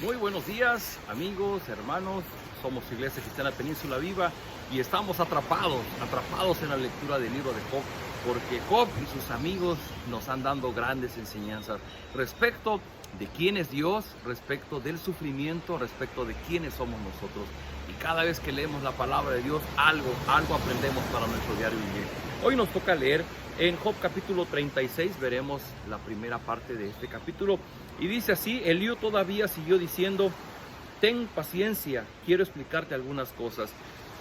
Muy buenos días, amigos, hermanos. Somos Iglesia Cristiana Península Viva y estamos atrapados en la lectura del libro de Job, porque Job y sus amigos nos han dado grandes enseñanzas respecto de quién es Dios, respecto del sufrimiento, respecto de quiénes somos nosotros. Y cada vez que leemos la palabra de Dios, algo aprendemos para nuestro diario vivir. Hoy nos toca leer en Job capítulo 36, veremos la primera parte de este capítulo. Y dice así: Eliú todavía siguió diciendo: ten paciencia, quiero explicarte algunas cosas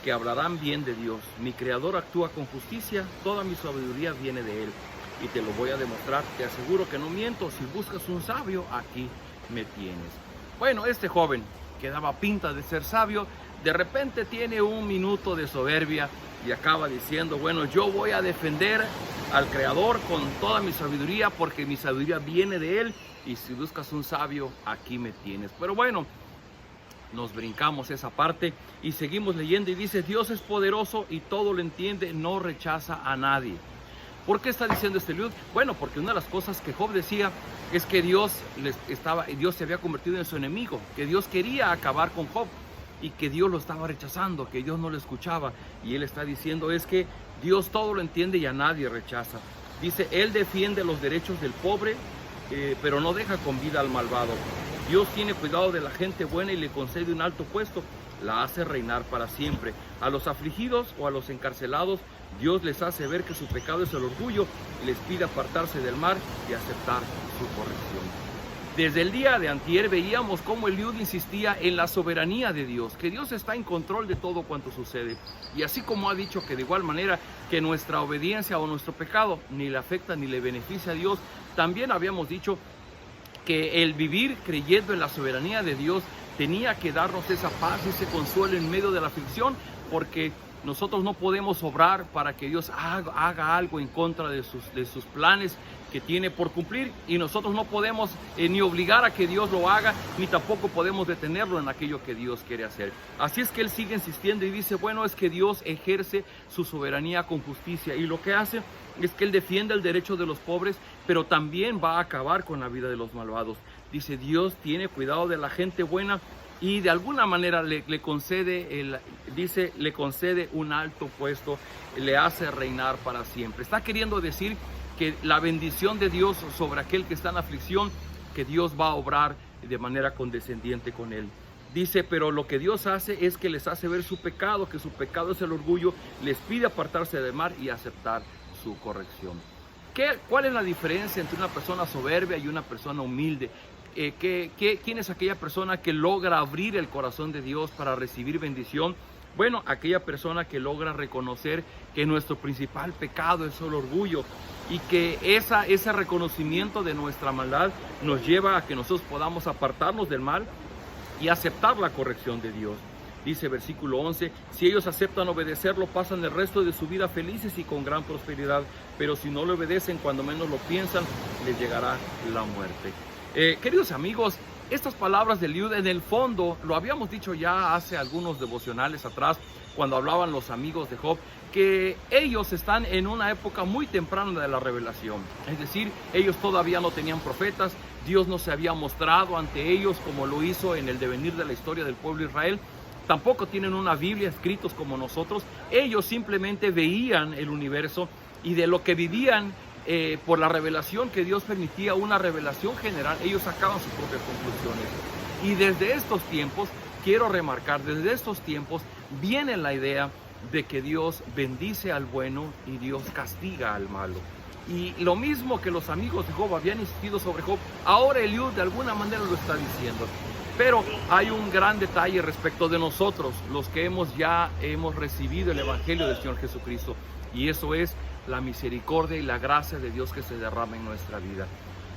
que hablarán bien de Dios. Mi Creador actúa con justicia, toda mi sabiduría viene de Él. Y te lo voy a demostrar, te aseguro que no miento. Si buscas un sabio, aquí me tienes. Bueno, este joven que daba pinta de ser sabio, de repente tiene un minuto de soberbia y acaba diciendo: bueno, yo voy a defender al Creador con toda mi sabiduría, porque mi sabiduría viene de Él, y si buscas un sabio, aquí me tienes. Pero bueno, nos brincamos esa parte y seguimos leyendo y dice: Dios es poderoso y todo lo entiende, no rechaza a nadie. ¿Por qué está diciendo este Eliú? Bueno, porque una de las cosas que Job decía es que Dios se había convertido en su enemigo, que Dios quería acabar con Job y que Dios lo estaba rechazando, que Dios no lo escuchaba. Y él está diciendo es que Dios todo lo entiende y a nadie rechaza. Dice: Él defiende los derechos del pobre, pero no deja con vida al malvado. Dios tiene cuidado de la gente buena y le concede un alto puesto, la hace reinar para siempre. A los afligidos o a los encarcelados, Dios les hace ver que su pecado es el orgullo y les pide apartarse del mal y aceptar su corrección. Desde el día de antier veíamos cómo Eliú insistía en la soberanía de Dios, que Dios está en control de todo cuanto sucede. Y así como ha dicho que de igual manera que nuestra obediencia o nuestro pecado ni le afecta ni le beneficia a Dios, también habíamos dicho que el vivir creyendo en la soberanía de Dios tenía que darnos esa paz, ese consuelo en medio de la aflicción, porque nosotros no podemos obrar para que Dios haga algo en contra de sus planes que tiene por cumplir, y nosotros no podemos ni obligar a que Dios lo haga, ni tampoco podemos detenerlo en aquello que Dios quiere hacer. Así es que él sigue insistiendo y dice: bueno, es que Dios ejerce su soberanía con justicia, y lo que hace es que él defiende el derecho de los pobres, pero también va a acabar con la vida de los malvados. Dice: Dios tiene cuidado de la gente buena y de alguna manera le concede un alto puesto, le hace reinar para siempre. Está queriendo decir que la bendición de Dios sobre aquel que está en aflicción, que Dios va a obrar de manera condescendiente con él. Dice: pero lo que Dios hace es que les hace ver su pecado, que su pecado es el orgullo, les pide apartarse del mal y aceptar su corrección. ¿Cuál es la diferencia entre una persona soberbia y una persona humilde? ¿Quién es aquella persona que logra abrir el corazón de Dios para recibir bendición? Bueno, aquella persona que logra reconocer que nuestro principal pecado es el orgullo, y que ese reconocimiento de nuestra maldad nos lleva a que nosotros podamos apartarnos del mal y aceptar la corrección de Dios. Dice versículo 11: si ellos aceptan obedecerlo, pasan el resto de su vida felices y con gran prosperidad, pero si no le obedecen, cuando menos lo piensan, les llegará la muerte. Queridos amigos, estas palabras de Eliú, en el fondo, lo habíamos dicho ya hace algunos devocionales atrás, cuando hablaban los amigos de Job, que ellos están en una época muy temprana de la revelación. Es decir, ellos todavía no tenían profetas, Dios no se había mostrado ante ellos como lo hizo en el devenir de la historia del pueblo de Israel. Tampoco tienen una Biblia escritos como nosotros. Ellos simplemente veían el universo, y de lo que vivían por la revelación que Dios permitía, una revelación general, ellos sacaban sus propias conclusiones. Y desde estos tiempos, quiero remarcar, desde estos tiempos viene la idea de que Dios bendice al bueno y Dios castiga al malo. Y lo mismo que los amigos de Job habían insistido sobre Job, ahora Eliú de alguna manera lo está diciendo. Pero hay un gran detalle respecto de nosotros, los que hemos recibido el Evangelio del Señor Jesucristo, y eso es la misericordia y la gracia de Dios que se derrama en nuestra vida.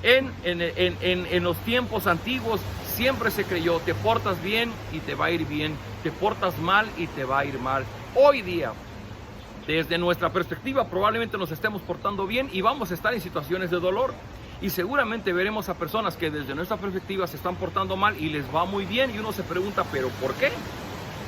En los tiempos antiguos siempre se creyó: te portas bien y te va a ir bien, te portas mal y te va a ir mal. Hoy día, desde nuestra perspectiva, probablemente nos estemos portando bien y vamos a estar en situaciones de dolor. Y seguramente veremos a personas que desde nuestra perspectiva se están portando mal y les va muy bien, y uno se pregunta: ¿pero por qué?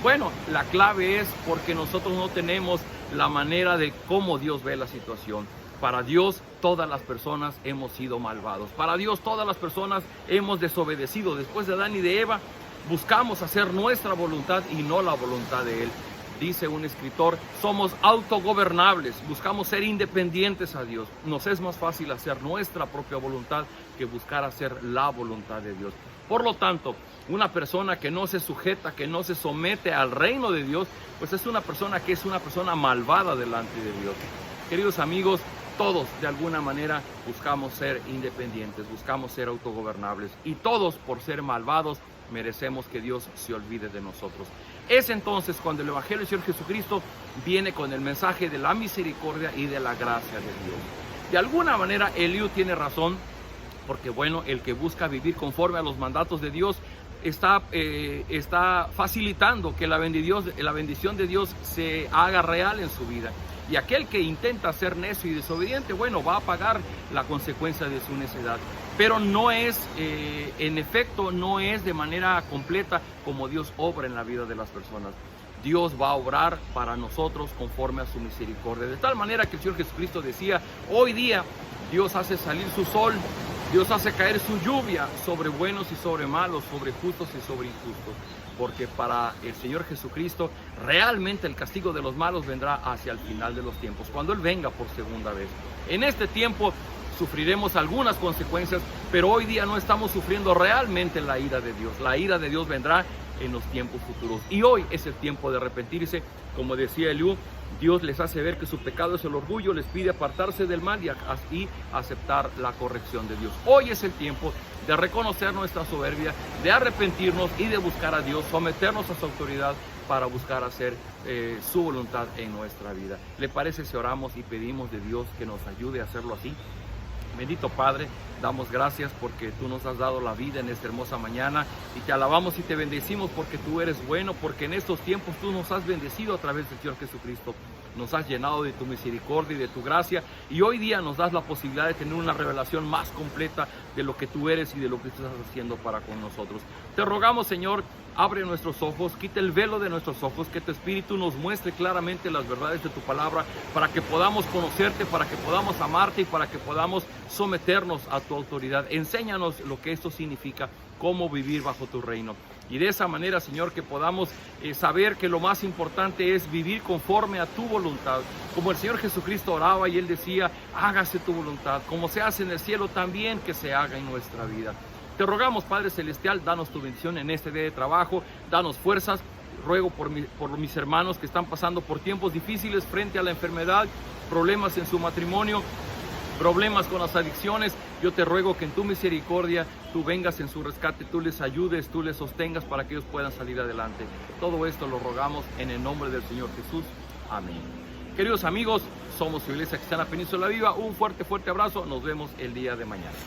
Bueno, la clave es porque nosotros no tenemos la manera de cómo Dios ve la situación. Para Dios todas las personas hemos sido malvados. Para Dios todas las personas hemos desobedecido. Después de Adán y de Eva, buscamos hacer nuestra voluntad y no la voluntad de Él. Dice un escritor, somos autogobernables, buscamos ser independientes a Dios. Nos es más fácil hacer nuestra propia voluntad que buscar hacer la voluntad de Dios. Por lo tanto, una persona que no se sujeta, que no se somete al reino de Dios, pues es una persona que es una persona malvada delante de Dios. Queridos amigos, todos de alguna manera buscamos ser independientes, buscamos ser autogobernables, y todos por ser malvados merecemos que Dios se olvide de nosotros. Es entonces cuando el Evangelio del Señor Jesucristo viene con el mensaje de la misericordia y de la gracia de Dios. De alguna manera Eliú tiene razón, porque bueno, el que busca vivir conforme a los mandatos de Dios está facilitando que la bendición de Dios se haga real en su vida. Y aquel que intenta ser necio y desobediente, bueno, va a pagar la consecuencia de su necedad. Pero no es, en efecto, no es de manera completa como Dios obra en la vida de las personas. Dios va a obrar para nosotros conforme a su misericordia. De tal manera que el Señor Jesucristo decía, hoy día Dios hace salir su sol, Dios hace caer su lluvia sobre buenos y sobre malos, sobre justos y sobre injustos. Porque para el Señor Jesucristo realmente el castigo de los malos vendrá hacia el final de los tiempos, cuando Él venga por segunda vez. En este tiempo sufriremos algunas consecuencias, pero hoy día no estamos sufriendo realmente la ira de Dios. La ira de Dios vendrá en los tiempos futuros. Y hoy es el tiempo de arrepentirse. Como decía Eliú, Dios les hace ver que su pecado es el orgullo, les pide apartarse del mal y aceptar la corrección de Dios. Hoy es el tiempo de reconocer nuestra soberbia, de arrepentirnos y de buscar a Dios, someternos a su autoridad para buscar hacer su voluntad en nuestra vida. ¿Le parece si oramos y pedimos de Dios que nos ayude a hacerlo así? Bendito Padre, damos gracias porque tú nos has dado la vida en esta hermosa mañana, y te alabamos y te bendecimos porque tú eres bueno, porque en estos tiempos tú nos has bendecido a través del Señor Jesucristo. Nos has llenado de tu misericordia y de tu gracia, y hoy día nos das la posibilidad de tener una revelación más completa de lo que tú eres y de lo que tú estás haciendo para con nosotros. Te rogamos, Señor, abre nuestros ojos, quita el velo de nuestros ojos, que tu Espíritu nos muestre claramente las verdades de tu palabra, para que podamos conocerte, para que podamos amarte y para que podamos someternos a tu autoridad. Enséñanos lo que esto significa, cómo vivir bajo tu reino. Y de esa manera, Señor, que podamos saber que lo más importante es vivir conforme a tu voluntad. Como el Señor Jesucristo oraba y Él decía, hágase tu voluntad, como se hace en el cielo, también que se haga en nuestra vida. Te rogamos, Padre Celestial, danos tu bendición en este día de trabajo, danos fuerzas. Ruego por mis hermanos que están pasando por tiempos difíciles frente a la enfermedad, problemas en su matrimonio, problemas con las adicciones. Yo te ruego que en tu misericordia tú vengas en su rescate, tú les ayudes, tú les sostengas para que ellos puedan salir adelante. Todo esto lo rogamos en el nombre del Señor Jesús. Amén. Queridos amigos, somos su Iglesia Cristiana Península Viva. Un fuerte abrazo. Nos vemos el día de mañana.